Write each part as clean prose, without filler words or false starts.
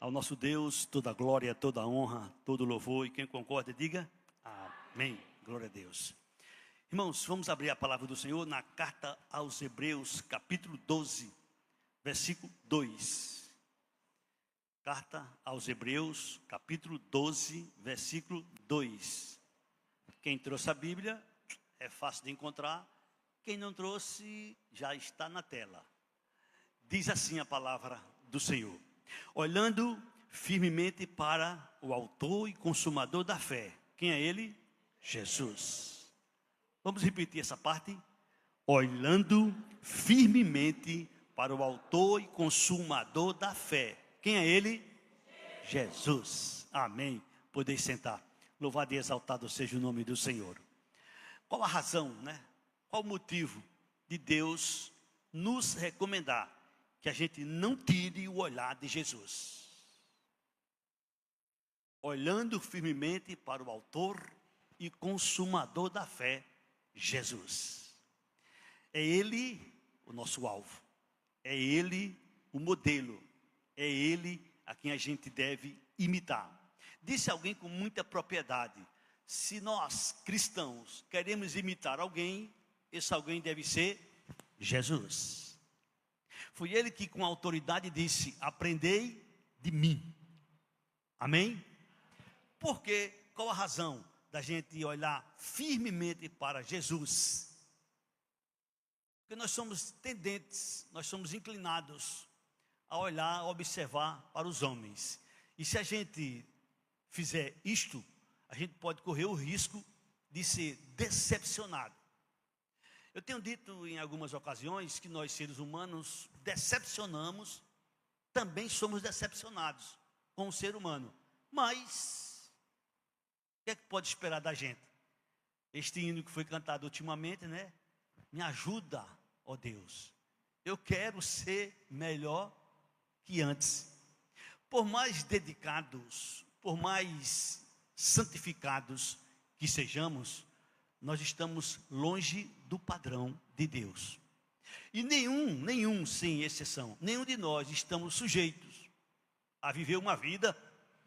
Ao nosso Deus, toda a glória, toda a honra, todo o louvor. E quem concorda, diga amém. Glória a Deus. Irmãos, vamos abrir a palavra do Senhor na carta aos Hebreus, capítulo 12, versículo 2. Carta aos Hebreus, capítulo 12, versículo 2. Quem trouxe a Bíblia, é fácil de encontrar. Quem não trouxe, já está na tela. Diz assim a palavra do Senhor: olhando firmemente para o autor e consumador da fé. Quem é ele? Jesus. Vamos repetir essa parte? Olhando firmemente para o autor e consumador da fé. Quem é ele? Jesus. Amém. Podeis sentar. Louvado e exaltado seja o nome do Senhor. Qual a razão, né? Qual o motivo de Deus nos recomendar que a gente não tire o olhar de Jesus? Olhando firmemente para o autor e consumador da fé, Jesus. É Ele o nosso alvo. É Ele o modelo. É Ele a quem a gente deve imitar. Disse alguém com muita propriedade: se nós, cristãos, queremos imitar alguém, esse alguém deve ser Jesus. Foi Ele que com autoridade disse: aprendei de mim. Amém? Porque, qual a razão da gente olhar firmemente para Jesus? Porque nós somos tendentes, nós somos inclinados a olhar, a observar para os homens. E se a gente fizer isto, a gente pode correr o risco de ser decepcionado. Eu tenho dito em algumas ocasiões que nós, seres humanos, decepcionamos, também somos decepcionados com o ser humano. Mas, o que é que pode esperar da gente? Este hino que foi cantado ultimamente, né? Me ajuda, ó Deus. Eu quero ser melhor que antes. Por mais dedicados, por mais santificados que sejamos, nós estamos longe do padrão de Deus. E nenhum, sem exceção, nenhum de nós estamos sujeitos a viver uma vida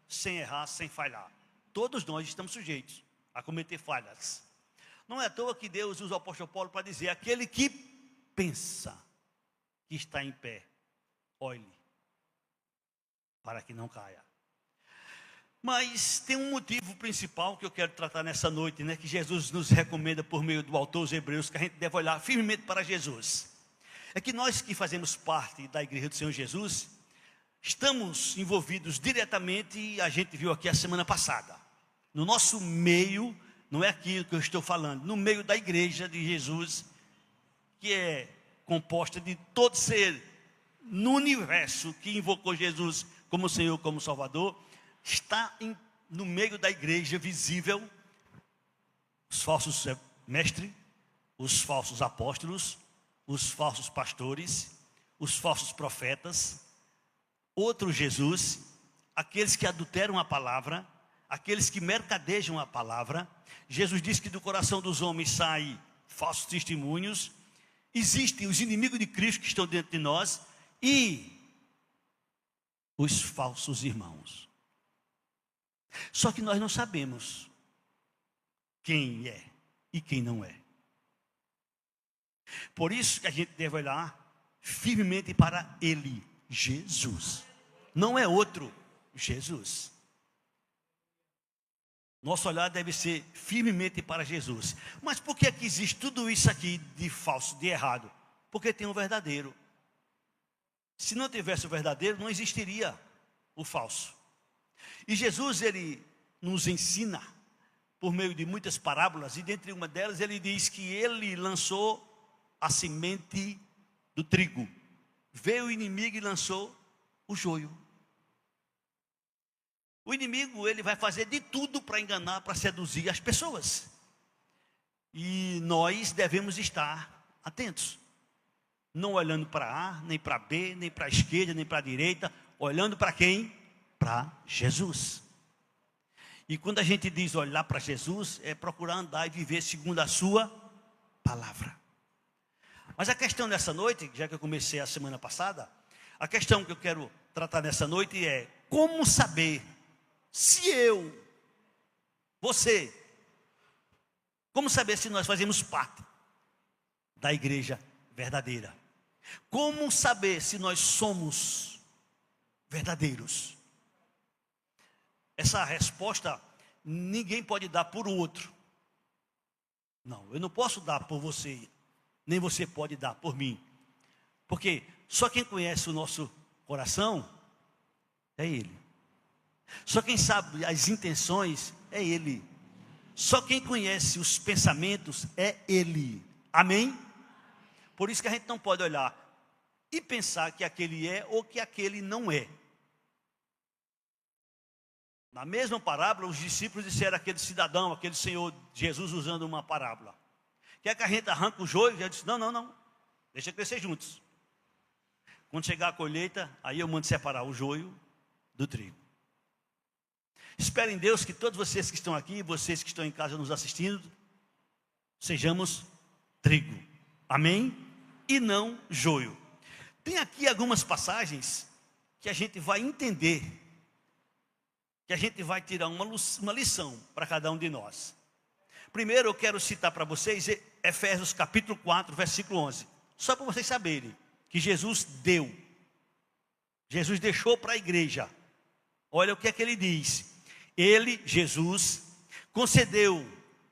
sem errar, sem falhar. Todos nós estamos sujeitos a cometer falhas. Não é à toa que Deus usa o apóstolo Paulo para dizer: aquele que pensa que está em pé, olhe, para que não caia. Mas tem um motivo principal que eu quero tratar nessa noite, né? Que Jesus nos recomenda por meio do autor aos Hebreus, que a gente deve olhar firmemente para Jesus. É que nós que fazemos parte da igreja do Senhor Jesus, estamos envolvidos diretamente, e a gente viu aqui a semana passada. No nosso meio, não é aquilo que eu estou falando, no meio da igreja de Jesus, que é composta de todo ser no universo que invocou Jesus como Senhor, como Salvador. Está no meio da igreja visível os falsos mestres, os falsos apóstolos, os falsos pastores, os falsos profetas, outro Jesus, aqueles que adulteram a palavra, aqueles que mercadejam a palavra. Jesus disse que do coração dos homens saem falsos testemunhos. Existem os inimigos de Cristo que estão dentro de nós e os falsos irmãos. Só que nós não sabemos quem é e quem não é. Por isso que a gente deve olhar firmemente para Ele, Jesus. Não é outro, Jesus. Nosso olhar deve ser firmemente para Jesus. Mas por que é que existe tudo isso aqui de falso, de errado? Porque tem o verdadeiro. Se não tivesse o verdadeiro, não existiria o falso. E Jesus, Ele nos ensina por meio de muitas parábolas, e dentre uma delas Ele diz que Ele lançou a semente do trigo. Veio o inimigo e lançou o joio. O inimigo, ele vai fazer de tudo para enganar, para seduzir as pessoas. E nós devemos estar atentos. Não olhando para A, nem para B, nem para a esquerda, nem para a direita. Olhando para quem? Para Jesus. E quando a gente diz olhar para Jesus, é procurar andar e viver segundo a sua palavra. Mas a questão dessa noite, já que eu comecei a semana passada, a questão que eu quero tratar nessa noite é: como saber se você, como saber se nós fazemos parte da igreja verdadeira? Como saber se nós somos verdadeiros? Essa resposta ninguém pode dar por outro. Não, eu não posso dar por você, nem você pode dar por mim. Porque só quem conhece o nosso coração é Ele. Só quem sabe as intenções é Ele. Só quem conhece os pensamentos é Ele. Amém? Por isso que a gente não pode olhar e pensar que aquele é ou que aquele não é. Na mesma parábola, os discípulos disseram àquele cidadão, aquele senhor, Jesus usando uma parábola: quer que a gente arranque o joio? Já disse: não, deixa crescer juntos. Quando chegar a colheita, aí eu mando separar o joio do trigo. Espero em Deus que todos vocês que estão aqui, vocês que estão em casa nos assistindo, sejamos trigo, amém? E não joio. Tem aqui algumas passagens que a gente vai entender, que a gente vai tirar uma lição para cada um de nós. Primeiro eu quero citar para vocês Efésios capítulo 4, versículo 11. Só para vocês saberem que Jesus deixou para a igreja. Olha o que é que ele diz. Ele, Jesus, concedeu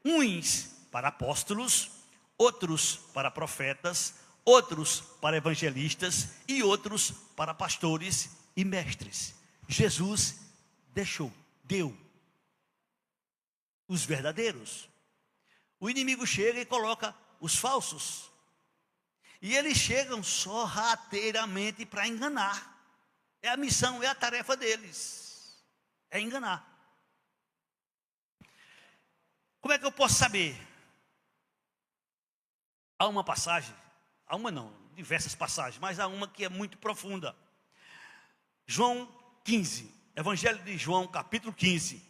uns para apóstolos, outros para profetas, outros para evangelistas e outros para pastores e mestres. Jesus deu os verdadeiros. O inimigo chega e coloca os falsos. E eles chegam sorrateiramente para enganar. É a missão, é a tarefa deles. É enganar. Como é que eu posso saber? Há uma passagem, diversas passagens, mas há uma que é muito profunda. João 15, Evangelho de João, capítulo 15.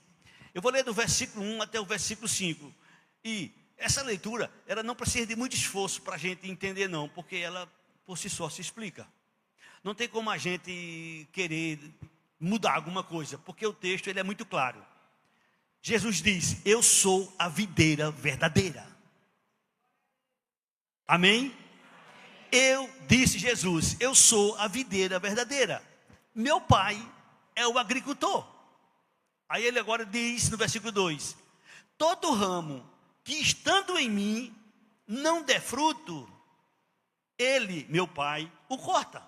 Eu vou ler do versículo 1 até o versículo 5. E essa leitura, ela não precisa de muito esforço para a gente entender não, porque ela por si só se explica. Não tem como a gente querer mudar alguma coisa, porque o texto ele é muito claro. Jesus diz: eu sou a videira verdadeira. Amém? Disse Jesus, eu sou a videira verdadeira. Meu pai é o agricultor. Aí ele agora diz no versículo 2: todo ramo que estando em mim não der fruto, ele, meu pai, o corta.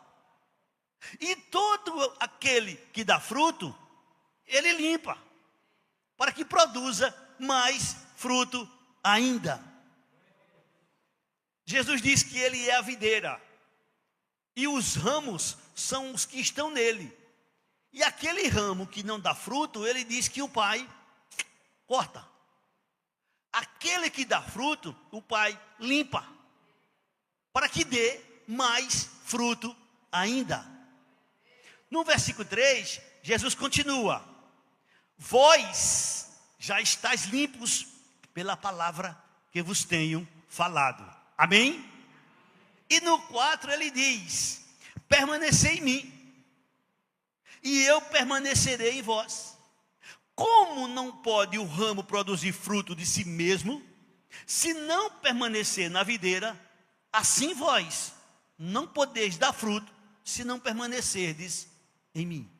E todo aquele que dá fruto, ele limpa, para que produza mais fruto ainda. Jesus diz que ele é a videira, e os ramos são os que estão nele. E aquele ramo que não dá fruto, ele diz que o pai corta. Aquele que dá fruto, o pai limpa, para que dê mais fruto ainda. No versículo 3, Jesus continua: vós já estáis limpos pela palavra que vos tenho falado. Amém? E no 4 ele diz: permanecei em mim, e eu permanecerei em vós. Como não pode o ramo produzir fruto de si mesmo, se não permanecer na videira, assim vós não podeis dar fruto, se não permanecerdes em mim.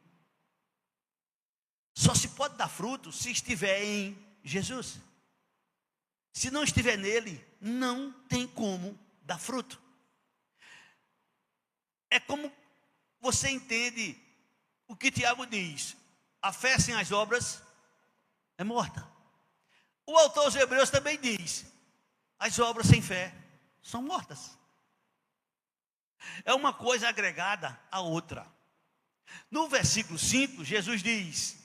Só se pode dar fruto se estiver em Jesus. Se não estiver nele, não tem como dar fruto. É como você entende o que Tiago diz: a fé sem as obras é morta. O autor aos Hebreus também diz: as obras sem fé são mortas. É uma coisa agregada à outra. No versículo 5, Jesus diz: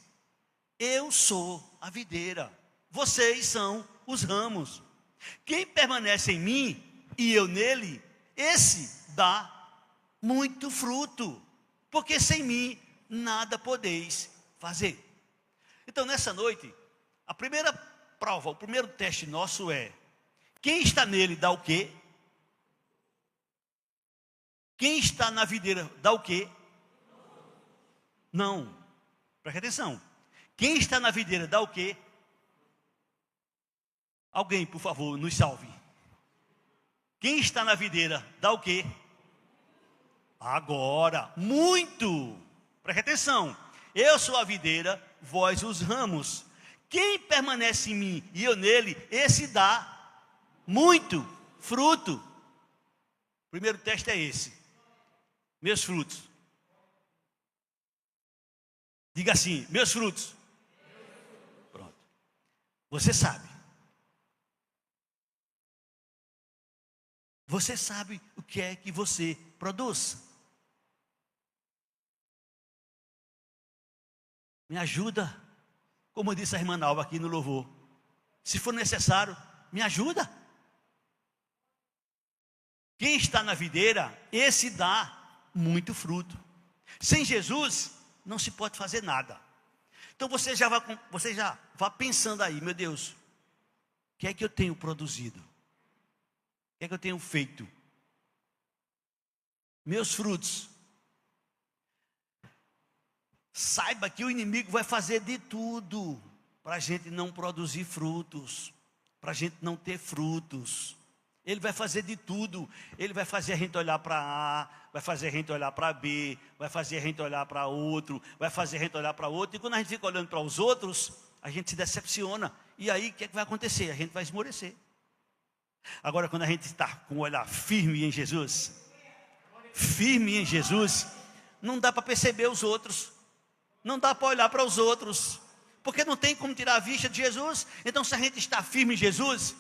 eu sou a videira, vocês são os ramos. Quem permanece em mim e eu nele, esse dá muito fruto, porque sem mim nada podeis fazer. Então nessa noite, a primeira prova, o primeiro teste nosso é: quem está nele dá o quê? Quem está na videira dá o quê? Não. Preste atenção. Quem está na videira dá o quê? Alguém, por favor, nos salve. Quem está na videira dá o quê? Agora, muito. Preste atenção. Eu sou a videira, vós os ramos. Quem permanece em mim e eu nele, esse dá muito fruto. O primeiro teste é esse. Meus frutos. Diga assim, meus frutos. Pronto. Você sabe. Você sabe o que é que você produz. Me ajuda, como disse a irmã Nalva aqui no louvor. Se for necessário, me ajuda. Quem está na videira, esse dá muito fruto. Sem Jesus, não se pode fazer nada. Então você já vai pensando aí, meu Deus, o que é que eu tenho produzido? O que é que eu tenho feito? Meus frutos. Saiba que o inimigo vai fazer de tudo para a gente não produzir frutos, para a gente não ter frutos. Ele vai fazer de tudo. Ele vai fazer a gente olhar para A, vai fazer a gente olhar para B, vai fazer a gente olhar para outro, vai fazer a gente olhar para outro. E quando a gente fica olhando para os outros, a gente se decepciona. E aí o que é que vai acontecer? A gente vai esmorecer. Agora, quando a gente está com o olhar firme em Jesus, não dá para perceber os outros, não dá para olhar para os outros, porque não tem como tirar a vista de Jesus. Então, se a gente está firme em Jesus,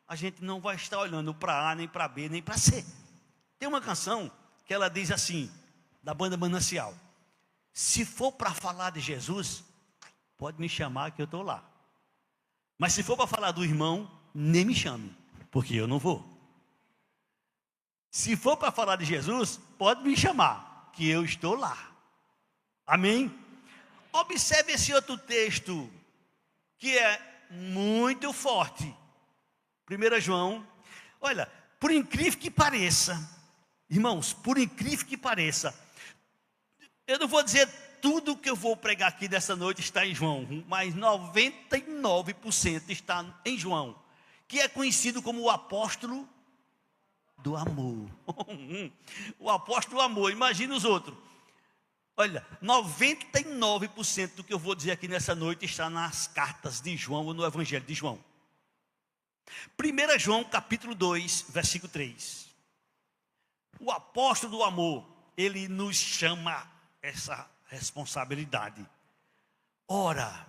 a gente não vai estar olhando para A, nem para B, nem para C. Tem uma canção que ela diz assim, da banda Manancial: se for para falar de Jesus, pode me chamar que eu estou lá. Mas se for para falar do irmão, nem me chame, porque eu não vou. Se for para falar de Jesus, pode me chamar, que eu estou lá. Amém? Observe esse outro texto, que é muito forte. 1 João, olha, por incrível que pareça, irmãos, por incrível que pareça, eu não vou dizer tudo que eu vou pregar aqui dessa noite está em João, mas 99% está em João, que é conhecido como o apóstolo do amor. O apóstolo do amor, imagina os outros. Olha, 99% do que eu vou dizer aqui nessa noite está nas cartas de João ou no Evangelho de João. 1 João capítulo 2, versículo 3. O apóstolo do amor, ele nos chama essa responsabilidade. Ora,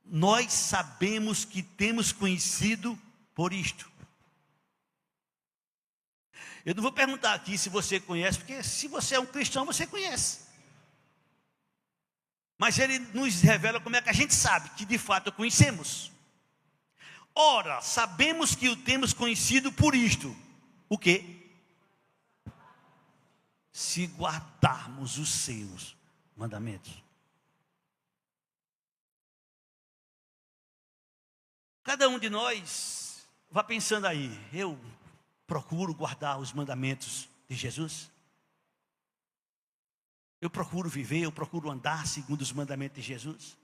nós sabemos que temos conhecido por isto. Eu não vou perguntar aqui se você conhece, porque se você é um cristão, você conhece. Mas ele nos revela como é que a gente sabe que de fato conhecemos. Ora, sabemos que o temos conhecido por isto. O quê? Se guardarmos os seus mandamentos. Cada um de nós vá pensando aí, eu procuro guardar os mandamentos de Jesus? Eu procuro viver, eu procuro andar segundo os mandamentos de Jesus?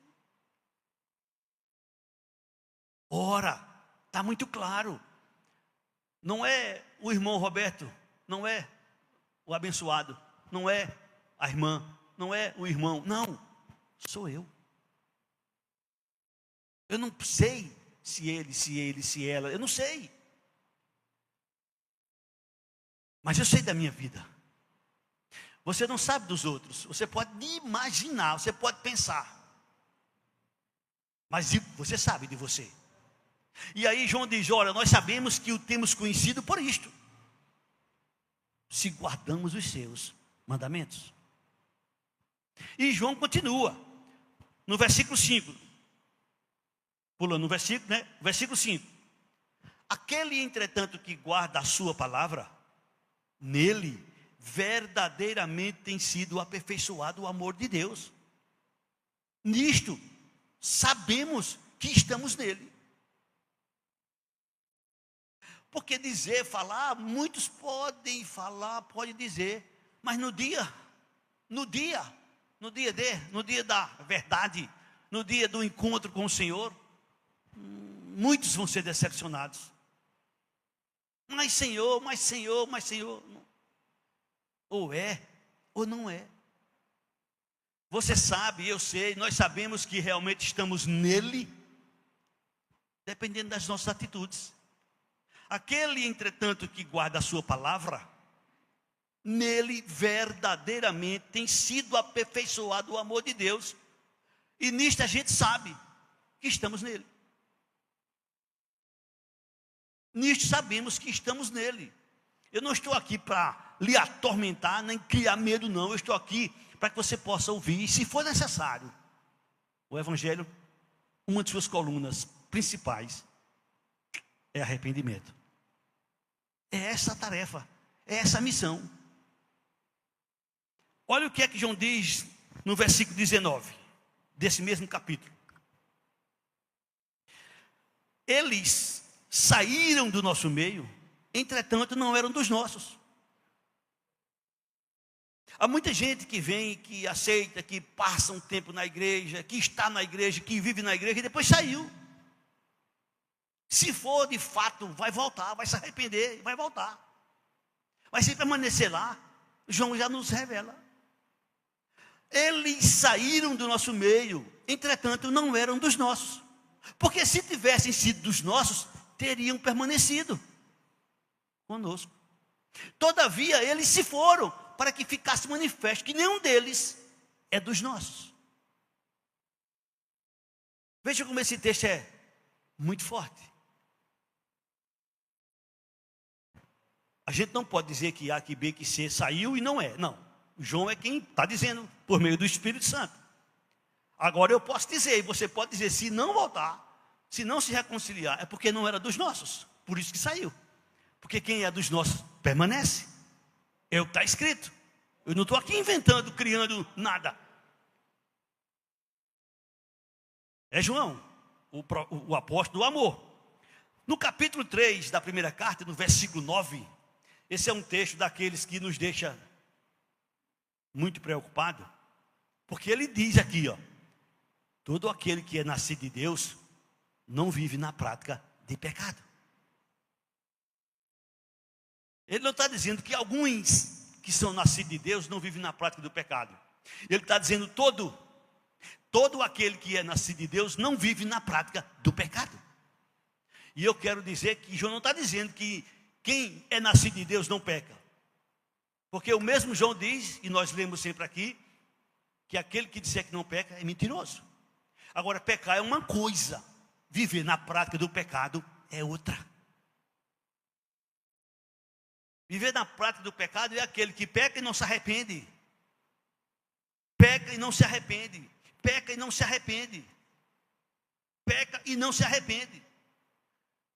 Ora, está muito claro. Não é o irmão Roberto, não é o abençoado, não é a irmã, não é o irmão, não, sou eu. Eu não sei se ela, eu não sei. Mas eu sei da minha vida. Você não sabe dos outros, você pode imaginar, você pode pensar. Mas você sabe de você. E aí João diz, olha, nós sabemos que o temos conhecido por isto. Se guardamos os seus mandamentos. E João continua, no versículo 5. Pulando no versículo, né? Versículo 5. Aquele, entretanto, que guarda a sua palavra, nele verdadeiramente tem sido aperfeiçoado o amor de Deus. Nisto, sabemos que estamos nele. Porque dizer, falar, muitos podem falar, podem dizer, mas no dia, no dia da verdade, no dia do encontro com o Senhor, muitos vão ser decepcionados. Mas Senhor, mas Senhor, mas Senhor. Ou é, ou não é. Você sabe, eu sei, nós sabemos que realmente estamos nele, dependendo das nossas atitudes. Aquele, entretanto, que guarda a sua palavra, nele verdadeiramente tem sido aperfeiçoado o amor de Deus. E nisto a gente sabe que estamos nele. Nisto sabemos que estamos nele. Eu não estou aqui para lhe atormentar, nem criar medo, não. Eu estou aqui para que você possa ouvir, e se for necessário, o Evangelho, uma de suas colunas principais é arrependimento. É essa a tarefa, é essa a missão. Olha o que é que João diz no versículo 19, desse mesmo capítulo. Eles saíram do nosso meio, entretanto não eram dos nossos. Há muita gente que vem, que aceita, que passa um tempo na igreja, que está na igreja, que vive na igreja e depois saiu. Se for de fato, vai voltar, vai se arrepender, vai voltar. Mas se permanecer lá, João já nos revela. Eles saíram do nosso meio, entretanto não eram dos nossos. Porque se tivessem sido dos nossos, teriam permanecido conosco. Todavia eles se foram, para que ficasse manifesto que nenhum deles é dos nossos. Veja como esse texto é muito forte. A gente não pode dizer que A, que B, que C saiu e não é. Não, João é quem está dizendo, por meio do Espírito Santo. Agora eu posso dizer, e você pode dizer, se não voltar, se não se reconciliar, é porque não era dos nossos. Por isso que saiu. Porque quem é dos nossos permanece. É o que está escrito. Eu não estou aqui inventando, criando nada. É João, o apóstolo do amor. No capítulo 3 da primeira carta, no versículo 9, esse é um texto daqueles que nos deixa muito preocupado, porque ele diz aqui, ó, todo aquele que é nascido de Deus não vive na prática de pecado. Ele não está dizendo que alguns que são nascidos de Deus não vivem na prática do pecado. Ele está dizendo todo aquele que é nascido de Deus não vive na prática do pecado. E eu quero dizer que João não está dizendo que quem é nascido de Deus não peca. Porque o mesmo João diz, e nós lemos sempre aqui, que aquele que disser que não peca é mentiroso. Agora, pecar é uma coisa, viver na prática do pecado é outra. Viver na prática do pecado é aquele que peca e não se arrepende. Peca e não se arrepende. Peca e não se arrepende. Peca e não se arrepende.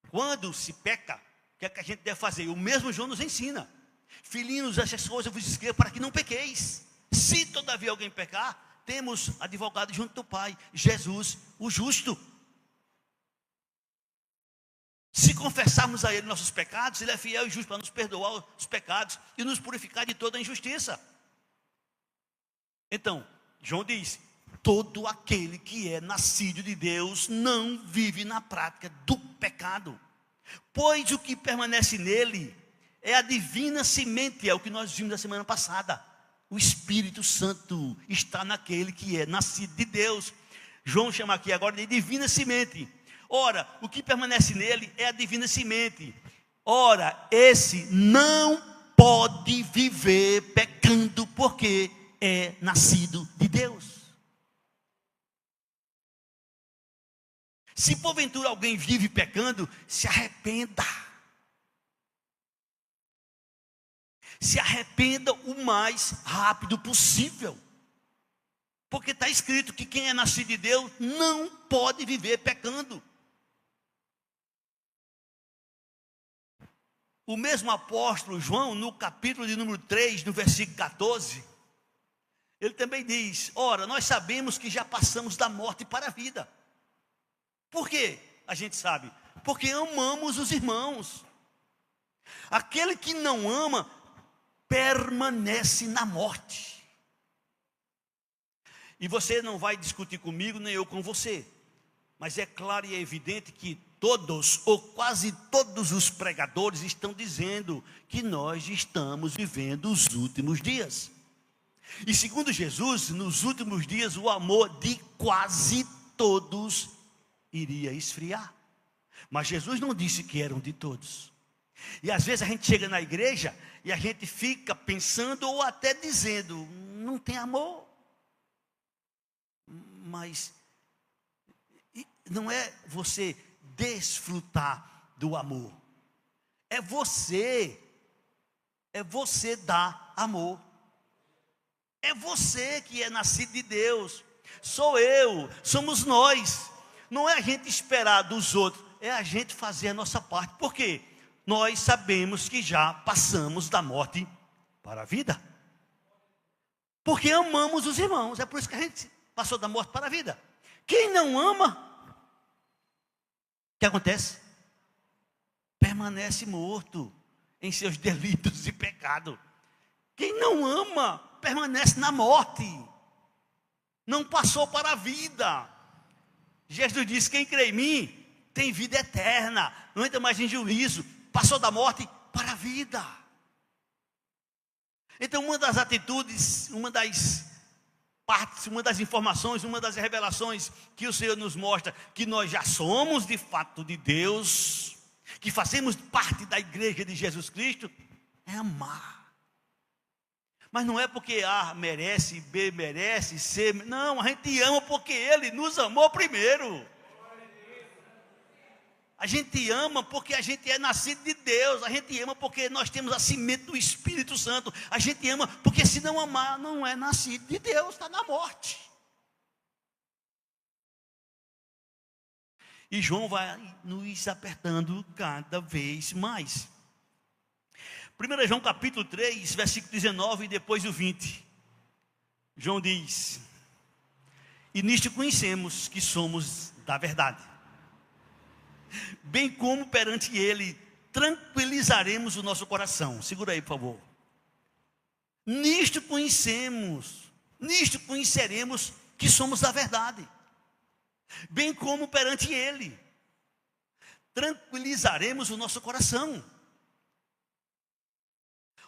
Quando se peca, o que é que a gente deve fazer? O mesmo João nos ensina. Filhinhos, essas coisas eu vos escrevo para que não pequeis. Se todavia alguém pecar, temos advogado junto do Pai, Jesus, o justo. Se confessarmos a Ele nossos pecados, Ele é fiel e justo para nos perdoar os pecados e nos purificar de toda a injustiça. Então, João diz, todo aquele que é nascido de Deus não vive na prática do pecado, pois o que permanece nele é a divina semente, é o que nós vimos na semana passada. O Espírito Santo está naquele que é nascido de Deus. João chama aqui agora de divina semente. Ora, o que permanece nele é a divina semente. Ora, esse não pode viver pecando, porque é nascido de Deus. Se porventura alguém vive pecando, se arrependa. Se arrependa o mais rápido possível. Porque está escrito que quem é nascido de Deus não pode viver pecando. O mesmo apóstolo João, no capítulo de número 3, no versículo 14, ele também diz, ora, nós sabemos que já passamos da morte para a vida. Por quê? A gente sabe, porque amamos os irmãos. Aquele que não ama, permanece na morte. E você não vai discutir comigo, nem eu com você. Mas é claro e é evidente que todos, ou quase todos os pregadores estão dizendo que nós estamos vivendo os últimos dias. E segundo Jesus, nos últimos dias o amor de quase todos iria esfriar. Mas Jesus não disse que eram de todos. E às vezes a gente chega na igreja e a gente fica pensando ou até dizendo, não tem amor. Mas não é você desfrutar do amor. É você dar amor. É você que é nascido de Deus. Sou eu, somos nós. Não é a gente esperar dos outros, é a gente fazer a nossa parte. Por quê? Nós sabemos que já passamos da morte para a vida. Porque amamos os irmãos. É por isso que a gente passou da morte para a vida. Quem não ama, o que acontece? Permanece morto em seus delitos e pecados. Quem não ama, permanece na morte. Não passou para a vida. Jesus disse, quem crê em mim, tem vida eterna. Não entra mais em juízo. Passou da morte para a vida. Então uma das atitudes, uma das partes, uma das informações, uma das revelações que o Senhor nos mostra, que nós já somos de fato de Deus, que fazemos parte da igreja de Jesus Cristo, é amar. Mas não é porque A merece, B merece, C... Não, a gente ama porque Ele nos amou primeiro. A gente ama porque a gente é nascido de Deus. A gente ama porque nós temos a semente do Espírito Santo. A gente ama porque se não amar, não é nascido de Deus, está na morte. E João vai nos apertando cada vez mais. 1 João capítulo 3, versículo 19 e depois o 20. João diz, e nisto conhecemos que somos da verdade, bem como perante Ele tranquilizaremos o nosso coração. Segura aí, por favor. Nisto conheceremos que somos da verdade, bem como perante Ele tranquilizaremos o nosso coração.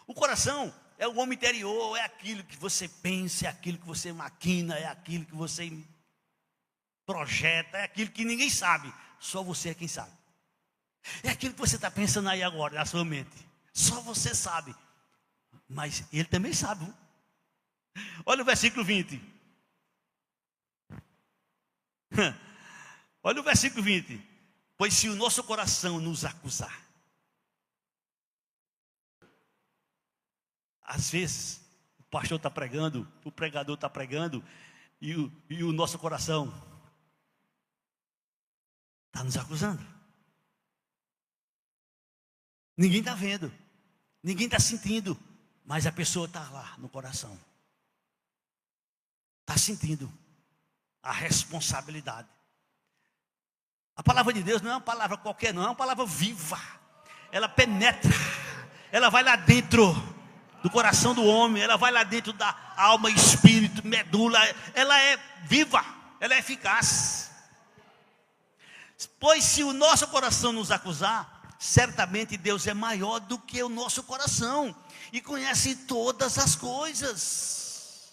O coração é o homem interior, é aquilo que você pensa, é aquilo que você maquina, é aquilo que você projeta, é aquilo que ninguém sabe, só você é quem sabe. É aquilo que você está pensando aí agora, na sua mente, só você sabe, mas Ele também sabe. Olha o versículo 20. Olha o versículo 20. Pois se o nosso coração nos acusar, às vezes, o pastor está pregando, o pregador está pregando, e o nosso coração está nos acusando. Ninguém está vendo, ninguém está sentindo, mas a pessoa está lá no coração. Está sentindo a responsabilidade. A palavra de Deus não é uma palavra qualquer, não, é uma palavra viva. Ela penetra, ela vai lá dentro do coração do homem, ela vai lá dentro da alma, espírito, medula, ela é viva, ela é eficaz. Pois se o nosso coração nos acusar, certamente Deus é maior do que o nosso coração e conhece todas as coisas.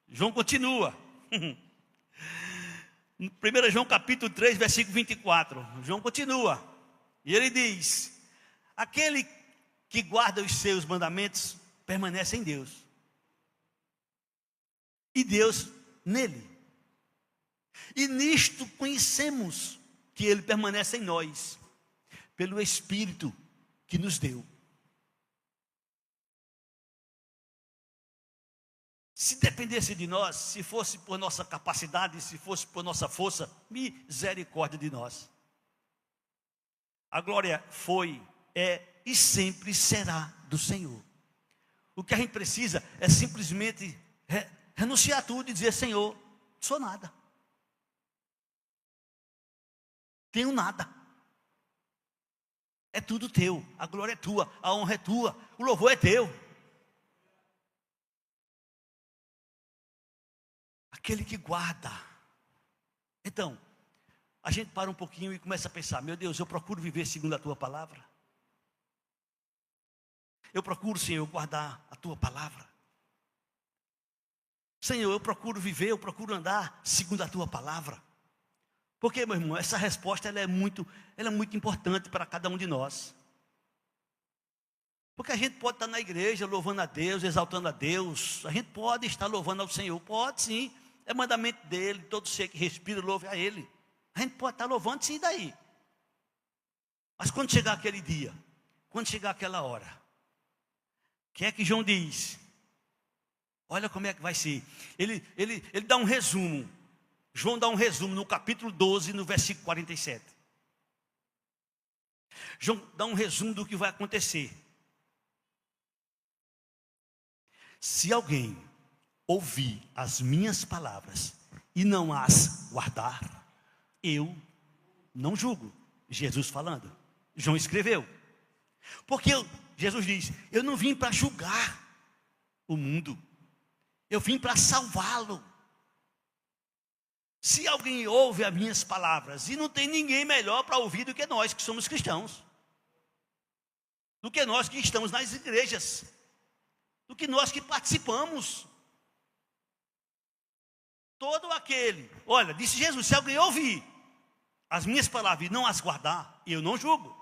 João continua. 1 João capítulo 3, versículo 24. João continua. E ele diz, aquele que guarda os seus mandamentos permanece em Deus, e Deus nele. E nisto conhecemos que Ele permanece em nós, pelo Espírito que nos deu. Se dependesse de nós, se fosse por nossa capacidade, se fosse por nossa força, misericórdia de nós. A glória foi, é e sempre será do Senhor. O que a gente precisa é simplesmente renunciar a tudo e dizer, Senhor, não sou nada. Tenho nada. É tudo teu, a glória é tua, a honra é tua, o louvor é teu. aquele que guarda. Então, a gente para um pouquinho e começa a pensar: meu Deus, eu procuro viver segundo a tua palavra. Eu procuro, Senhor, guardar a tua palavra. Senhor, eu procuro viver, eu procuro andar segundo a tua palavra. Porque, meu irmão, essa resposta ela é muito importante para cada um de nós. Porque a gente pode estar na igreja louvando a Deus, exaltando a Deus. A gente pode estar louvando ao Senhor, pode sim. É mandamento dele, todo ser que respira louve a Ele. A gente pode estar louvando sim daí. Mas quando chegar aquele dia, quando chegar aquela hora, o que é que João diz? Olha como é que vai ser. Ele dá um resumo. João dá um resumo no capítulo 12, no versículo 47. João dá um resumo do que vai acontecer. Se alguém ouvir as minhas palavras e não as guardar, eu não julgo. Jesus falando. João escreveu. Porque Jesus diz: eu não vim para julgar o mundo, eu vim para salvá-lo. Se alguém ouve as minhas palavras, e não tem ninguém melhor para ouvir do que nós que somos cristãos, do que nós que estamos nas igrejas, do que nós que participamos. Todo aquele, olha, disse Jesus: se alguém ouvir as minhas palavras e não as guardar, eu não julgo.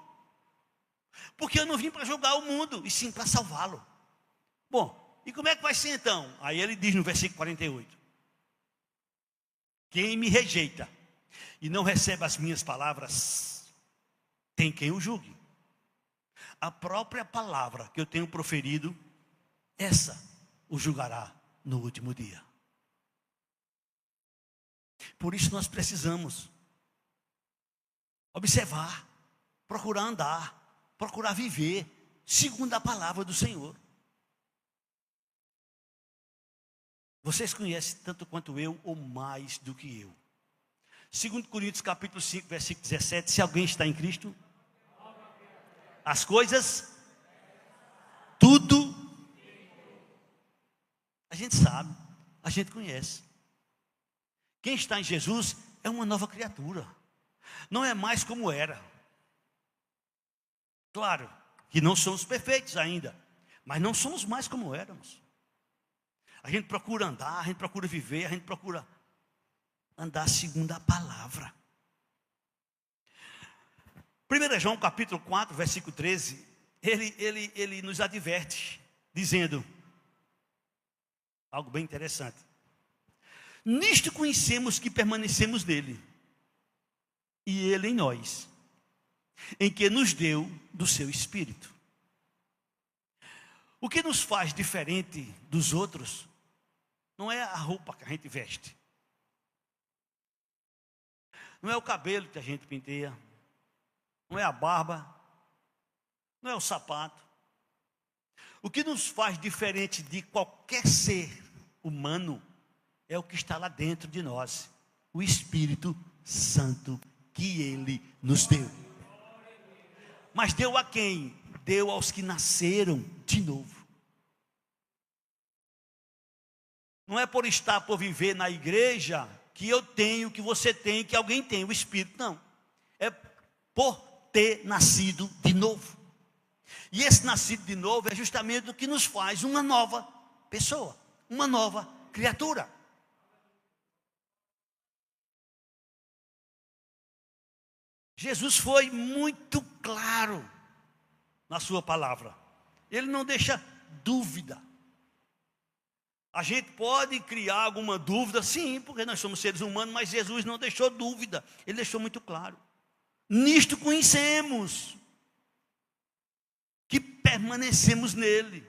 Porque eu não vim para julgar o mundo, e sim para salvá-lo. Bom, e como é que vai ser então? Aí ele diz no versículo 48: quem me rejeita e não recebe as minhas palavras, tem quem o julgue. A própria palavra que eu tenho proferido, essa o julgará no último dia. Por isso nós precisamos observar, procurar andar, procurar viver segundo a palavra do Senhor. Vocês conhecem tanto quanto eu, ou mais do que eu. 2 Coríntios capítulo 5, versículo 17. Se alguém está em Cristo, as coisas, tudo, a gente sabe, a gente conhece. Quem está em Jesus é uma nova criatura. Não é mais como era. Claro que não somos perfeitos ainda, mas não somos mais como éramos. A gente procura andar, a gente procura viver, a gente procura andar segundo a palavra. 1 João capítulo 4, versículo 13, ele nos adverte, dizendo algo bem interessante. Nisto conhecemos que permanecemos nele, e ele em nós, em que nos deu do seu Espírito. O que nos faz diferente dos outros não é a roupa que a gente veste, não é o cabelo que a gente penteia, não é a barba, não é o sapato. O que nos faz diferente de qualquer ser humano é o que está lá dentro de nós, o Espírito Santo que Ele nos deu. Mas deu a quem? Deu aos que nasceram de novo. Não é por estar, por viver na igreja, que eu tenho, que você tem, que alguém tem o Espírito, não. É por ter nascido de novo. E esse nascido de novo é justamente o que nos faz uma nova pessoa, uma nova criatura. Jesus foi muito claro na sua palavra. Ele não deixa dúvida. A gente pode criar alguma dúvida, sim, porque nós somos seres humanos, mas Jesus não deixou dúvida. Ele deixou muito claro. Nisto conhecemos que permanecemos nele,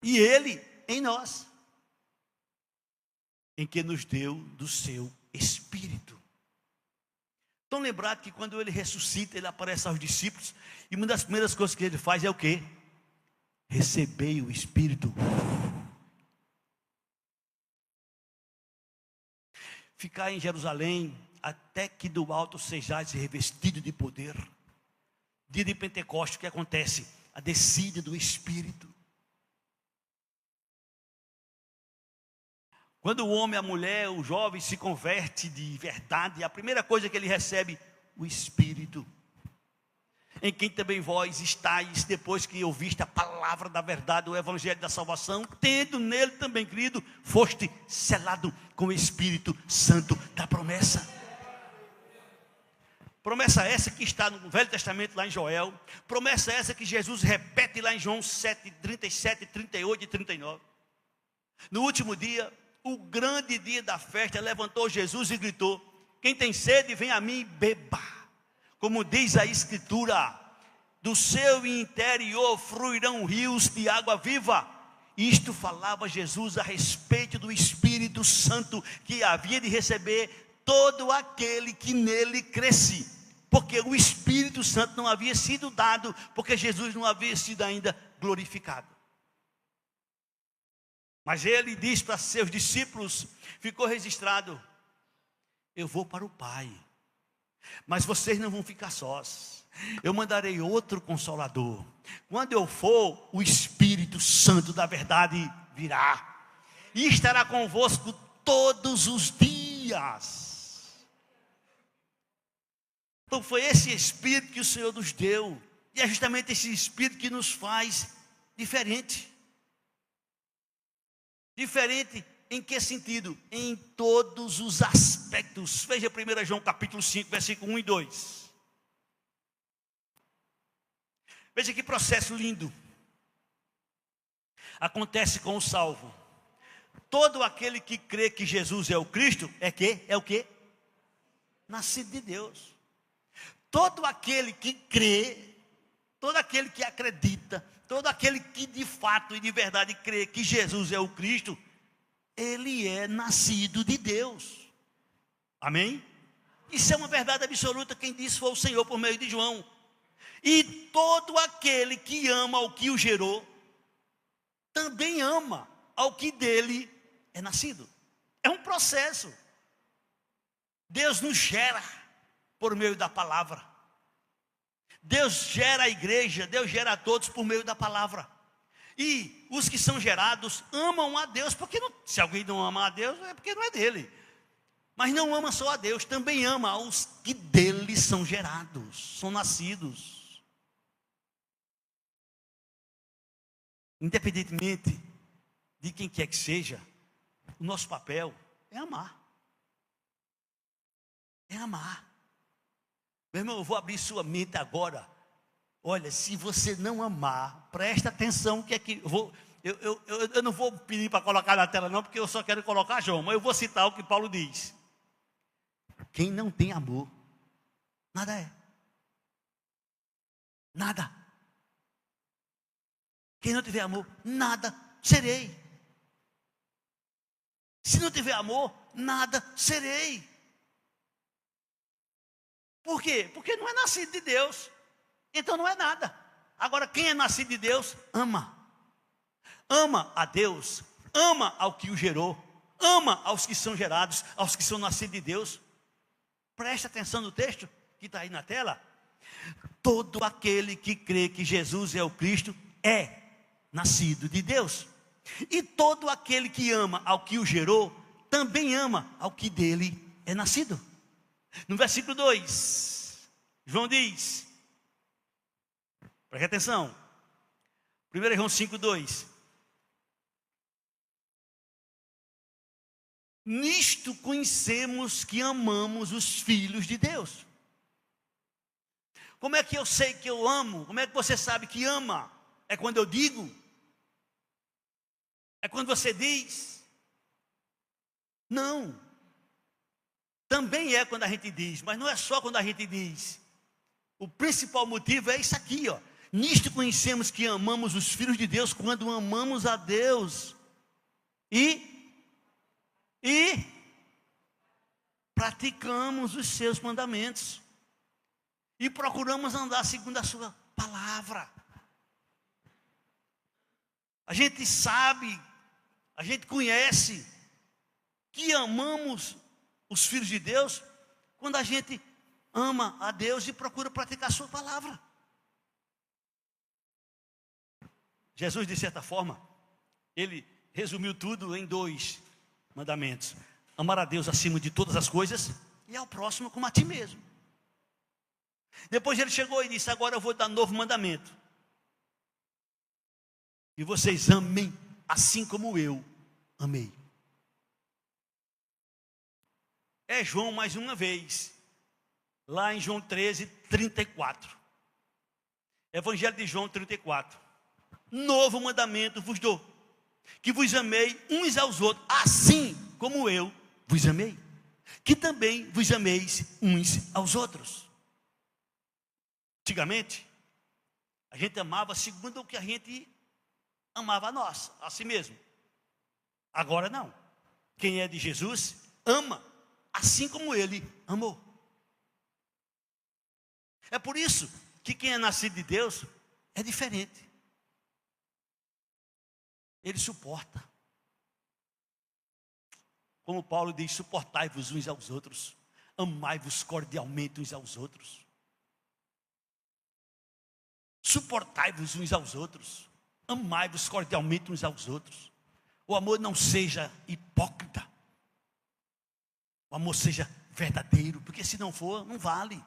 e ele em nós, em que nos deu do seu Espírito. Estão lembrados que quando ele ressuscita, ele aparece aos discípulos, e uma das primeiras coisas que ele faz é o quê? Recebei o Espírito. Ficar em Jerusalém, até que do alto sejais revestido de poder. Dia de Pentecostes, o que acontece? A descida do Espírito. Quando o homem, a mulher, o jovem se converte de verdade, a primeira coisa que ele recebe, o Espírito. Em quem também vós estáis, depois que ouviste a palavra da verdade, o evangelho da salvação, tendo nele também, querido, foste selado com o Espírito Santo da promessa. Promessa essa que está no Velho Testamento, lá em Joel. Promessa essa que Jesus repete lá em João 7, 37, 38 e 39. No último dia, o grande dia da festa, levantou Jesus e gritou: quem tem sede, vem a mim e beba. Como diz a Escritura, do seu interior fluirão rios de água viva. Isto falava Jesus a respeito do Espírito Santo, que havia de receber todo aquele que nele cresce, porque o Espírito Santo não havia sido dado, porque Jesus não havia sido ainda glorificado. Mas ele disse para seus discípulos, ficou registrado: eu vou para o Pai, mas vocês não vão ficar sós, eu mandarei outro Consolador. Quando eu for, o Espírito Santo da verdade virá, e estará convosco todos os dias. Então foi esse Espírito que o Senhor nos deu, e é justamente esse Espírito que nos faz diferente. Diferente em que sentido? Em todos os aspectos. Veja 1 João capítulo 5, versículo 1 e 2. Veja que processo lindo acontece com o salvo. Todo aquele que crê que Jesus é o Cristo, é o quê? Nascido de Deus. Todo aquele que crê, todo aquele que acredita, todo aquele que de fato e de verdade crê que Jesus é o Cristo, ele é nascido de Deus. Amém? Isso é uma verdade absoluta. Quem disse foi o Senhor por meio de João. E todo aquele que ama ao que o gerou, também ama ao que dele é nascido. É um processo. Deus nos gera por meio da palavra. Deus gera a igreja, Deus gera a todos por meio da palavra. E os que são gerados amam a Deus, porque não, se alguém não ama a Deus, é porque não é dele. Mas não ama só a Deus, também ama aos que dele são gerados, são nascidos. Independentemente de quem quer que seja, o nosso papel é amar. É amar. Meu irmão, eu vou abrir sua mente agora. Olha, se você não amar, presta atenção que aqui eu não vou pedir para colocar na tela não, porque eu só quero colocar João, mas eu vou citar o que Paulo diz. Quem não tem amor, nada é. Nada. Quem não tiver amor, nada serei. Se não tiver amor, nada serei. Por quê? Porque não é nascido de Deus, então não é nada. Agora, quem é nascido de Deus, ama. Ama a Deus, ama ao que o gerou, ama aos que são gerados, aos que são nascidos de Deus. Presta atenção no texto que está aí na tela. Todo aquele que crê que Jesus é o Cristo é nascido de Deus. E todo aquele que ama ao que o gerou, também ama ao que dele é nascido. No versículo 2, João diz, preste atenção, 1 João 5, 2. Nisto conhecemos que amamos os filhos de Deus. Como é que eu sei que eu amo? Como é que você sabe que ama? É quando eu digo? É quando você diz? Não. Também é quando a gente diz, mas não é só quando a gente diz. O principal motivo é isso aqui, ó. Nisto conhecemos que amamos os filhos de Deus, quando amamos a Deus e praticamos os seus mandamentos e procuramos andar segundo a sua palavra. A gente sabe, a gente conhece que amamos os filhos de Deus quando a gente ama a Deus e procura praticar a sua palavra. Jesus, de certa forma, ele resumiu tudo em 2 mandamentos: amar a Deus acima de todas as coisas e ao próximo como a ti mesmo. Depois ele chegou e disse: agora eu vou dar um novo mandamento: que vocês amem assim como eu amei. É João mais uma vez, lá em João 13:34. Evangelho de João 34. Novo mandamento vos dou, que vos amei uns aos outros, assim como eu vos amei, que também vos ameis uns aos outros. Antigamente, a gente amava segundo o que a gente amava a si mesmo. Agora não. Quem é de Jesus, ama assim como ele amou. É por isso que quem é nascido de Deus é diferente. Ele suporta. Como Paulo diz: suportai-vos uns aos outros, amai-vos cordialmente uns aos outros. Suportai-vos uns aos outros, amai-vos cordialmente uns aos outros. O amor não seja hipócrita. O amor seja verdadeiro, porque se não for, não vale.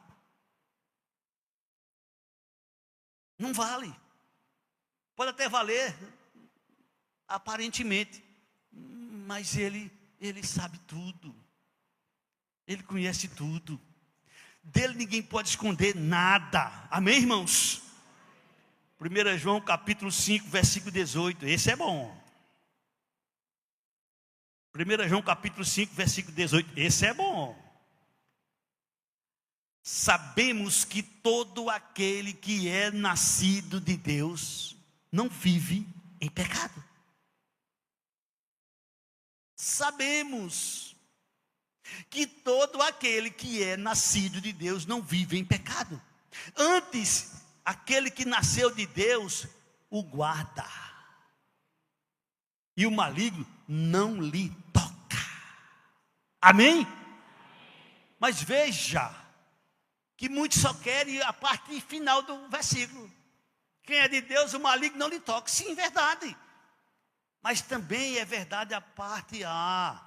Não vale. Pode até valer, aparentemente, mas ele sabe tudo. Ele conhece tudo. Dele ninguém pode esconder nada. Amém, irmãos? 1 João capítulo 5, versículo 18. Esse é bom. 1 João capítulo 5, versículo 18. Esse é bom. Sabemos que todo aquele que é nascido de Deus não vive em pecado. Sabemos que todo aquele que é nascido de Deus não vive em pecado. Antes, aquele que nasceu de Deus o guarda, e o maligno não lhe toca. Amém? Mas veja que muitos só querem a parte final do versículo. Quem é de Deus, o maligno não lhe toca. Sim, verdade. Mas também é verdade a parte A.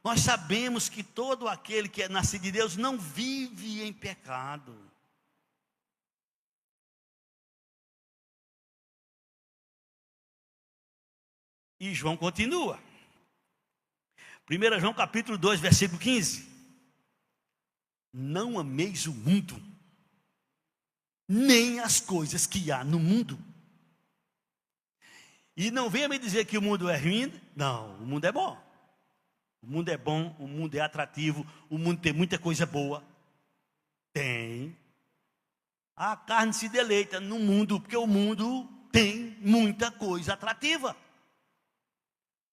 Nós sabemos que todo aquele que é nascido de Deus não vive em pecado. E João continua. 1 João capítulo 2, versículo 15. Não ameis o mundo, nem as coisas que há no mundo. E não venha me dizer que o mundo é ruim. Não, o mundo é bom. O mundo é bom, o mundo é atrativo, o mundo tem muita coisa boa. Tem. A carne se deleita no mundo, porque o mundo tem muita coisa atrativa.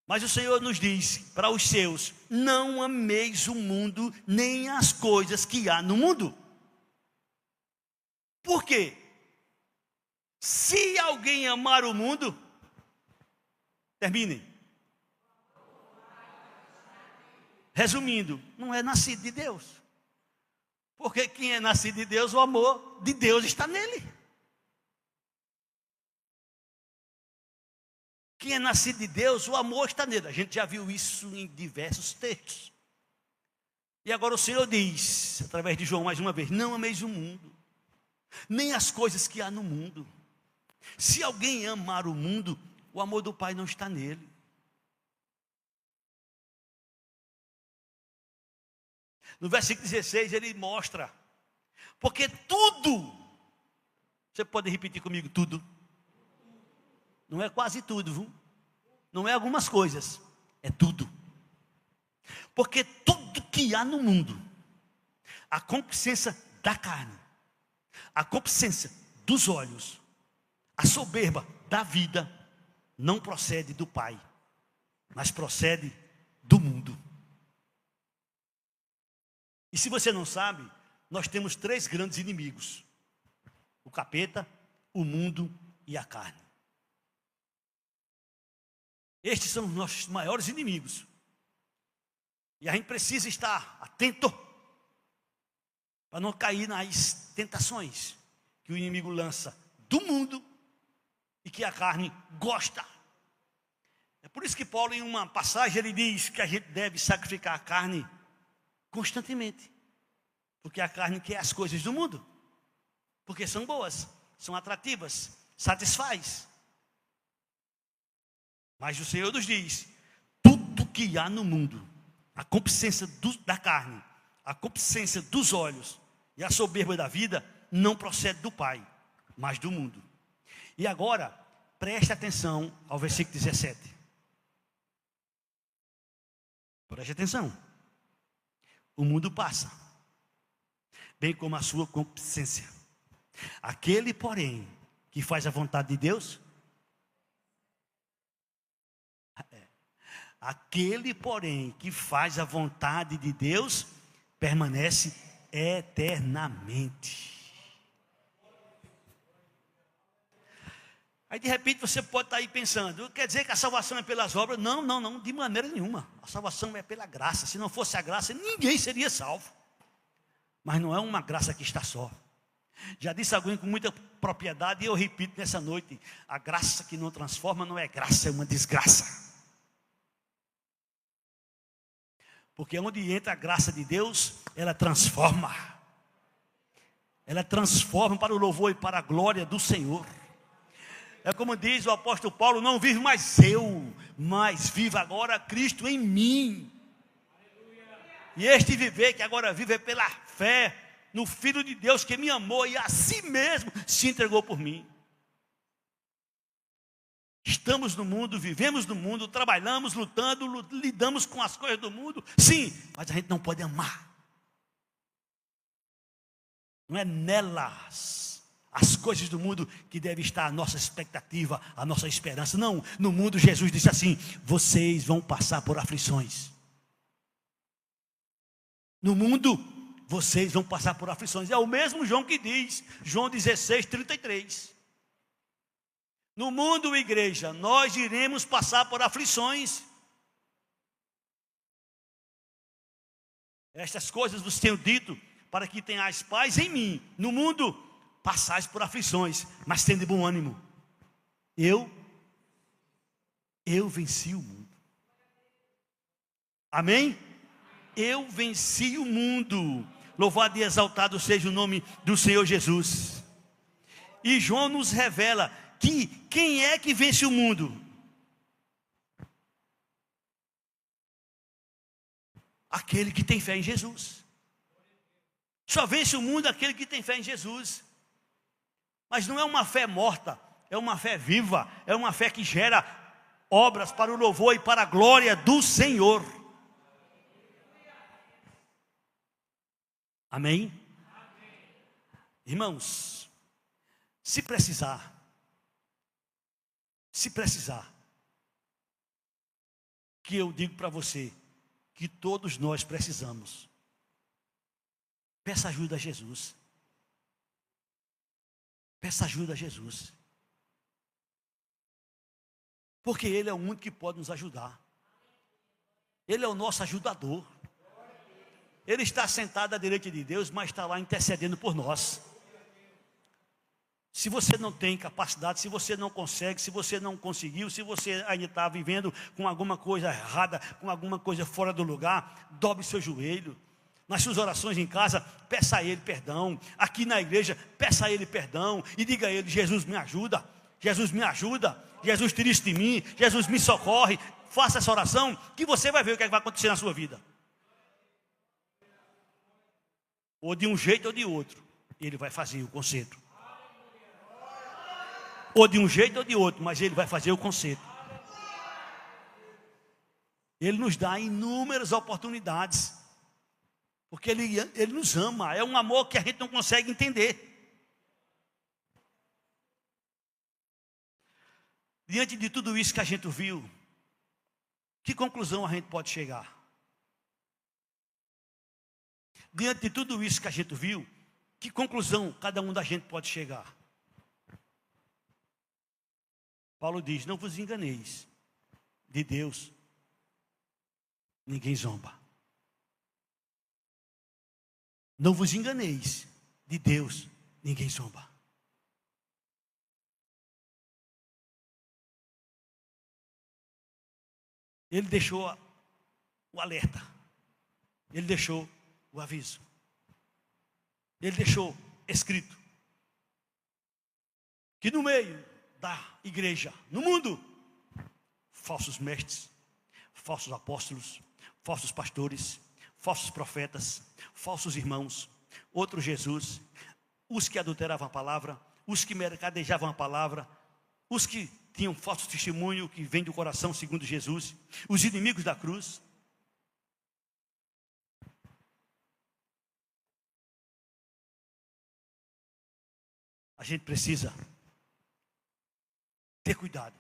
Mas o Senhor nos diz para os seus: não ameis o mundo, nem as coisas que há no mundo. Por quê? Se alguém amar o mundo, termine. Resumindo, não é nascido de Deus. Porque quem é nascido de Deus, o amor de Deus está nele. Quem é nascido de Deus, o amor está nele. A gente já viu isso em diversos textos. E agora o Senhor diz, através de João mais uma vez: não ameis o mundo, nem as coisas que há no mundo. Se alguém amar o mundo, o amor do Pai não está nele. No versículo 16 ele mostra, porque tudo, você pode repetir comigo: tudo. Não é quase tudo, viu? Não é algumas coisas, é tudo. Porque tudo que há no mundo, a concupiscência da carne, a concupiscência dos olhos, a soberba da vida, não procede do Pai, mas procede do mundo. E se você não sabe, nós temos 3 grandes inimigos: o capeta, o mundo e a carne. Estes são os nossos maiores inimigos. E a gente precisa estar atento para não cair nas tentações que o inimigo lança do mundo e que a carne gosta. É Por isso que Paulo, em uma passagem, ele diz que a gente deve sacrificar a carne constantemente. Porque a carne quer as coisas do mundo. Porque são boas, são atrativas, satisfaz. Mas o Senhor nos diz, tudo que há no mundo, a concupiscência da carne, a concupiscência dos olhos e a soberba da vida, não procede do Pai, mas do mundo. E agora, preste atenção ao versículo 17. Preste atenção. O mundo passa, bem como a sua concupiscência. Aquele, porém, que faz a vontade de Deus, aquele, porém, que faz a vontade de Deus, permanece eternamente. Aí de repente você pode estar aí pensando, quer dizer que a salvação é pelas obras? Não, não, não, de maneira nenhuma. A salvação é pela graça. Se não fosse a graça, ninguém seria salvo. Mas não é uma graça que está só. Já disse alguém com muita propriedade, e eu repito nessa noite, a graça que não transforma não é graça, é uma desgraça. Porque onde entra a graça de Deus, ela transforma. Ela transforma para o louvor e para a glória do Senhor. É como diz o apóstolo Paulo, não vive mais eu, mas vive agora Cristo em mim. E este viver que agora vive é pela fé no Filho de Deus que me amou e a si mesmo se entregou por mim. Estamos no mundo, vivemos no mundo, trabalhamos, lutando, lidamos com as coisas do mundo. Sim, mas a gente não pode amar. Não é nelas as coisas do mundo que deve estar a nossa expectativa, a nossa esperança. Não, no mundo Jesus disse assim, vocês vão passar por aflições. No mundo, vocês vão passar por aflições. É o mesmo João que diz, João 16, 33. No mundo, igreja, nós iremos passar por aflições. Estas coisas vos tenho dito, para que tenhais paz em mim. No mundo, passais por aflições, mas tende bom ânimo. Eu venci o mundo. Amém? Eu venci o mundo. Louvado e exaltado seja o nome do Senhor Jesus. E João nos revela que quem é que vence o mundo? Aquele que tem fé em Jesus. Só vence o mundo aquele que tem fé em Jesus. Mas não é uma fé morta, é uma fé viva, é uma fé que gera obras para o louvor e para a glória do Senhor. Amém? Irmãos, se precisar, que eu digo para você, que todos nós precisamos, peça ajuda a Jesus. Peça ajuda a Jesus. Porque Ele é o único que pode nos ajudar. Ele é o nosso ajudador. Ele está sentado à direita de Deus, mas está lá intercedendo por nós. Se você não tem capacidade, se você não consegue, se você não conseguiu, se você ainda está vivendo com alguma coisa errada, com alguma coisa fora do lugar, dobre seu joelho. Nas suas orações em casa, peça a Ele perdão. Aqui na igreja, peça a Ele perdão. E diga a Ele, Jesus me ajuda. Jesus me ajuda. Jesus tira isso de mim. Jesus me socorre. Faça essa oração, que você vai ver o que vai acontecer na sua vida. Ou de um jeito ou de outro, Ele vai fazer o conserto. Ou de um jeito ou de outro, mas Ele vai fazer o conserto. Ele nos dá inúmeras oportunidades. Porque Ele nos ama, é um amor que a gente não consegue entender. Diante de tudo isso que a gente viu, que conclusão a gente pode chegar? Diante de tudo isso que a gente viu, que conclusão cada um da gente pode chegar? Paulo diz, não vos enganeis, de Deus ninguém zomba. Não vos enganeis, de Deus ninguém zomba. ele deixou o alerta, ele deixou o aviso, ele deixou escrito que no meio da igreja, no mundo, falsos mestres, falsos apóstolos, falsos pastores, falsos profetas, falsos irmãos, outro Jesus, os que adulteravam a palavra, os que mercadejavam a palavra, os que tinham falso testemunho que vem do coração segundo Jesus, os inimigos da cruz. A gente precisa ter cuidado.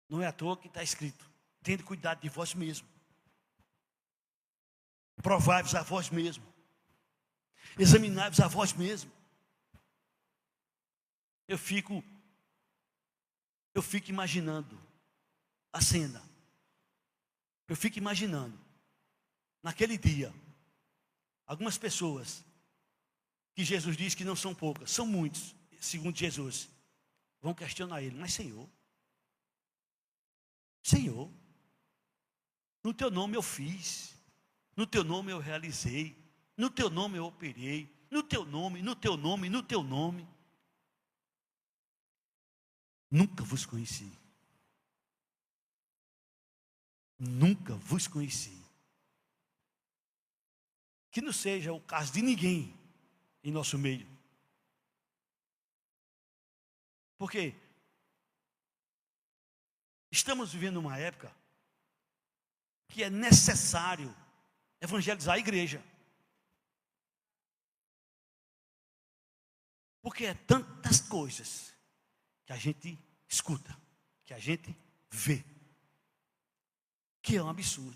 Não é à toa que está escrito: tende cuidado de vós mesmo, provai-vos a vós mesmo, examinai-vos a vós mesmo. Eu fico imaginando a cena. Eu fico imaginando, naquele dia, algumas pessoas, que Jesus diz que não são poucas, são muitos, segundo Jesus, vão questionar ele: mas Senhor, no teu nome eu fiz, no teu nome eu realizei, no teu nome eu operei, no teu nome. Nunca vos conheci. Nunca vos conheci. Que não seja o caso de ninguém em nosso meio. Porque estamos vivendo uma época que é necessário evangelizar a igreja. Porque é tantas coisas que a gente escuta, que a gente vê, que é um absurdo.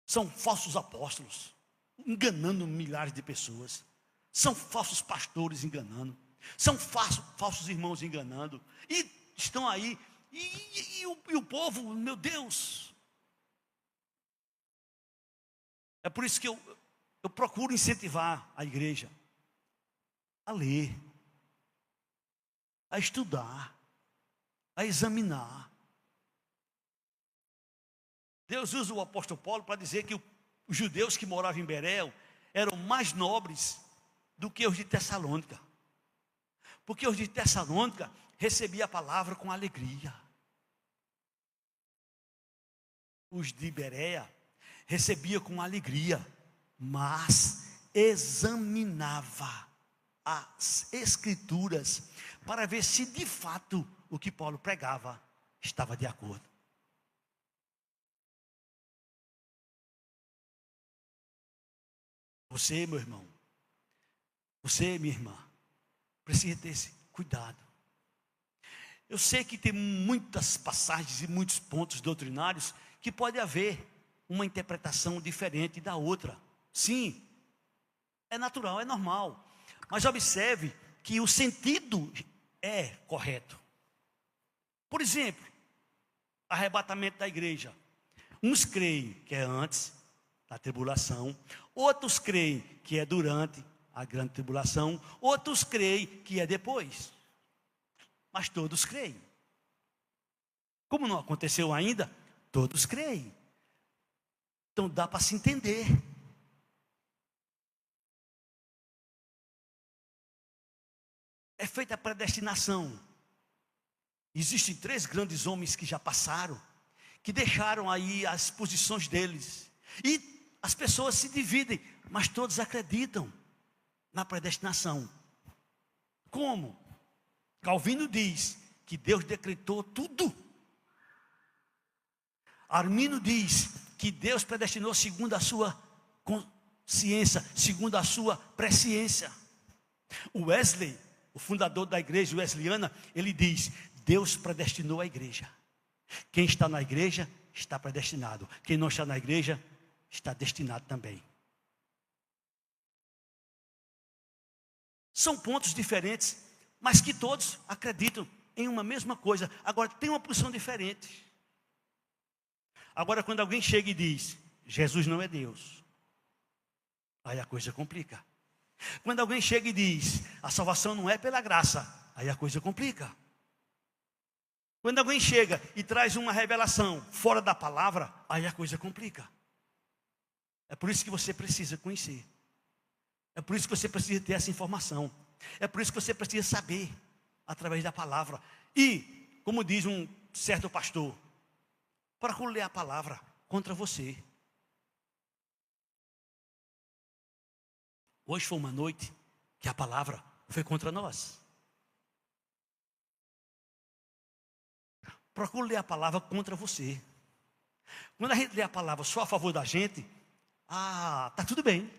São falsos apóstolos enganando milhares de pessoas, são falsos pastores enganando, são falsos irmãos enganando, e estão aí, e o povo, meu Deus. É por isso que eu procuro incentivar a igreja a ler, a estudar, a examinar. Deus usa o apóstolo Paulo para dizer que os judeus que moravam em Beréu eram mais nobres do que os de Tessalônica, porque os de Tessalônica recebiam a palavra com alegria. Os de Bereia recebiam com alegria, mas examinava as escrituras para ver se de fato o que Paulo pregava estava de acordo. Você, meu irmão, você, minha irmã, precisa ter esse cuidado. Eu sei que tem muitas passagens e muitos pontos doutrinários que pode haver uma interpretação diferente da outra. Sim, é natural, é normal. Mas observe que o sentido é correto. Por exemplo, arrebatamento da igreja. Uns creem que é antes da tribulação, outros creem que é durante a grande tribulação, outros creem que é depois. Mas todos creem. Como não aconteceu ainda, todos creem. Então dá para se entender. É feita a predestinação. Existem 3 grandes homens que já passaram, que deixaram aí as posições deles. E as pessoas se dividem, mas todos acreditam na predestinação. Como? Calvino diz que Deus decretou tudo. Armino diz que Deus predestinou segundo a sua consciência, segundo a sua presciência. O Wesley, o fundador da igreja wesleyana, ele diz: Deus predestinou a igreja. Quem está na igreja está predestinado. Quem não está na igreja está destinado também. São pontos diferentes, mas que todos acreditam em uma mesma coisa. Agora, tem uma posição diferente. Agora, quando alguém chega e diz: Jesus não é Deus, aí a coisa complica. Quando alguém chega e diz: a salvação não é pela graça, aí a coisa complica. Quando alguém chega e traz uma revelação fora da palavra, aí a coisa complica. É por isso que você precisa conhecer. É por isso que você precisa ter essa informação. É por isso que você precisa saber, através da palavra. E, como diz um certo pastor, procure ler a palavra contra você. Hoje foi uma noite que a palavra foi contra nós. Procure ler a palavra contra você. Quando a gente lê a palavra só a favor da gente, tá tudo bem.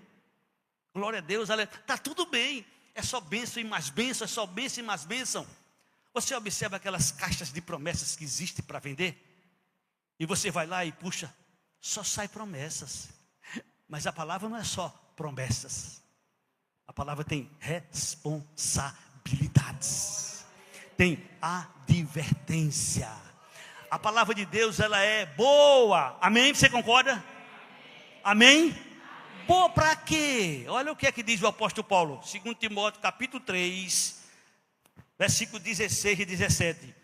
Glória a Deus, está tudo bem. É só bênção e mais bênção, é só bênção e mais bênção. Você observa aquelas caixas de promessas que existem para vender? E você vai lá e puxa, só sai promessas. Mas a palavra não é só promessas. A palavra tem responsabilidades. Tem advertência. A palavra de Deus, ela é boa. Amém? Você concorda? Amém? Boa para quê? Olha o que é que diz o apóstolo Paulo. 2 Timóteo capítulo 3, versículo 16 e 17.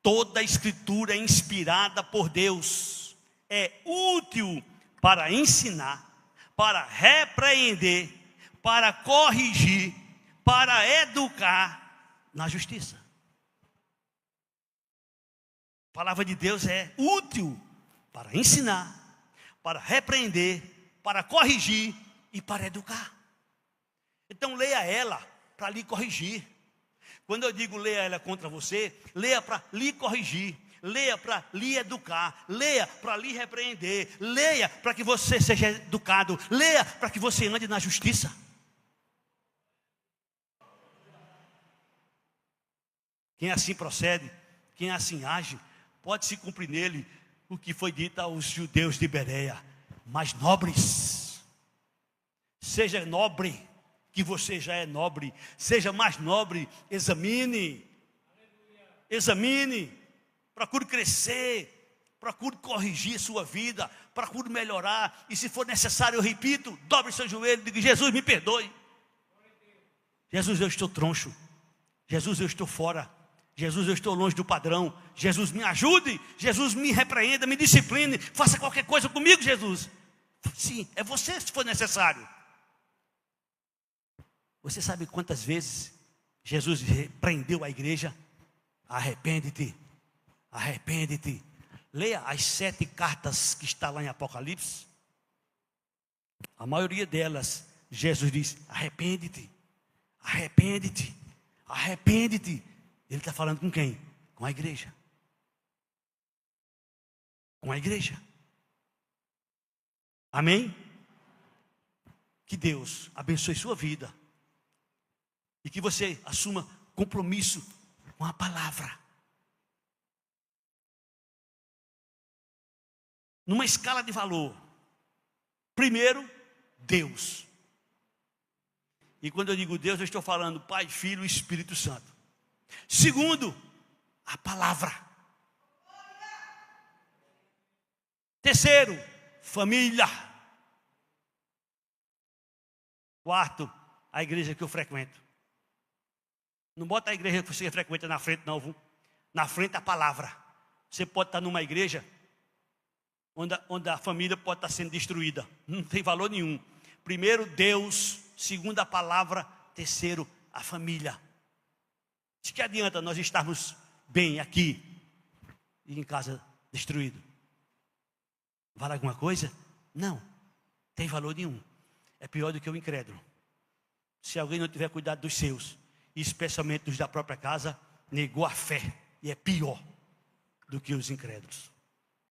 Toda a escritura é inspirada por Deus. É útil para ensinar, para repreender, para corrigir, para educar na justiça. A palavra de Deus é útil para ensinar, para repreender, para corrigir e para educar. Então leia ela para lhe corrigir. Quando eu digo leia ela contra você, leia para lhe corrigir, leia para lhe educar, leia para lhe repreender, leia para que você seja educado, leia para que você ande na justiça. Quem assim procede, quem assim age, pode se cumprir nele o que foi dito aos judeus de Bereia: mais nobres. Seja nobre, que você já é nobre. Seja mais nobre, examine. Examine. Procure crescer. Procure corrigir sua vida. Procure melhorar. E se for necessário, eu repito, dobre seu joelho e diga: Jesus, me perdoe. Jesus, eu estou troncho. Jesus, eu estou fora. Jesus, eu estou longe do padrão. Jesus, me ajude. Jesus, me repreenda, me discipline. Faça qualquer coisa comigo, Jesus. Sim, é você se for necessário. Você sabe quantas vezes Jesus repreendeu a igreja? Arrepende-te, arrepende-te. Leia as 7 cartas que está lá em Apocalipse. A maioria delas, Jesus diz: arrepende-te, arrepende-te, arrepende-te. Ele está falando com quem? Com a igreja. Com a igreja. Amém? Que Deus abençoe sua vida. E que você assuma compromisso com a palavra. Numa escala de valor. Primeiro, Deus. E quando eu digo Deus, eu estou falando Pai, Filho e Espírito Santo. Segundo, a palavra. Terceiro, família. Quarto, a igreja que eu frequento. Não bota a igreja que você frequenta na frente não, viu? Na frente a palavra. Você pode estar numa igreja onde a família pode estar sendo destruída. Não tem valor nenhum. Primeiro, Deus. Segundo, a palavra. Terceiro, a família. De que adianta nós estarmos bem aqui e em casa destruído? Vale alguma coisa? Não. Tem valor nenhum. É pior do que o incrédulo. Se alguém não tiver cuidado dos seus, especialmente dos da própria casa, negou a fé. E é pior do que os incrédulos.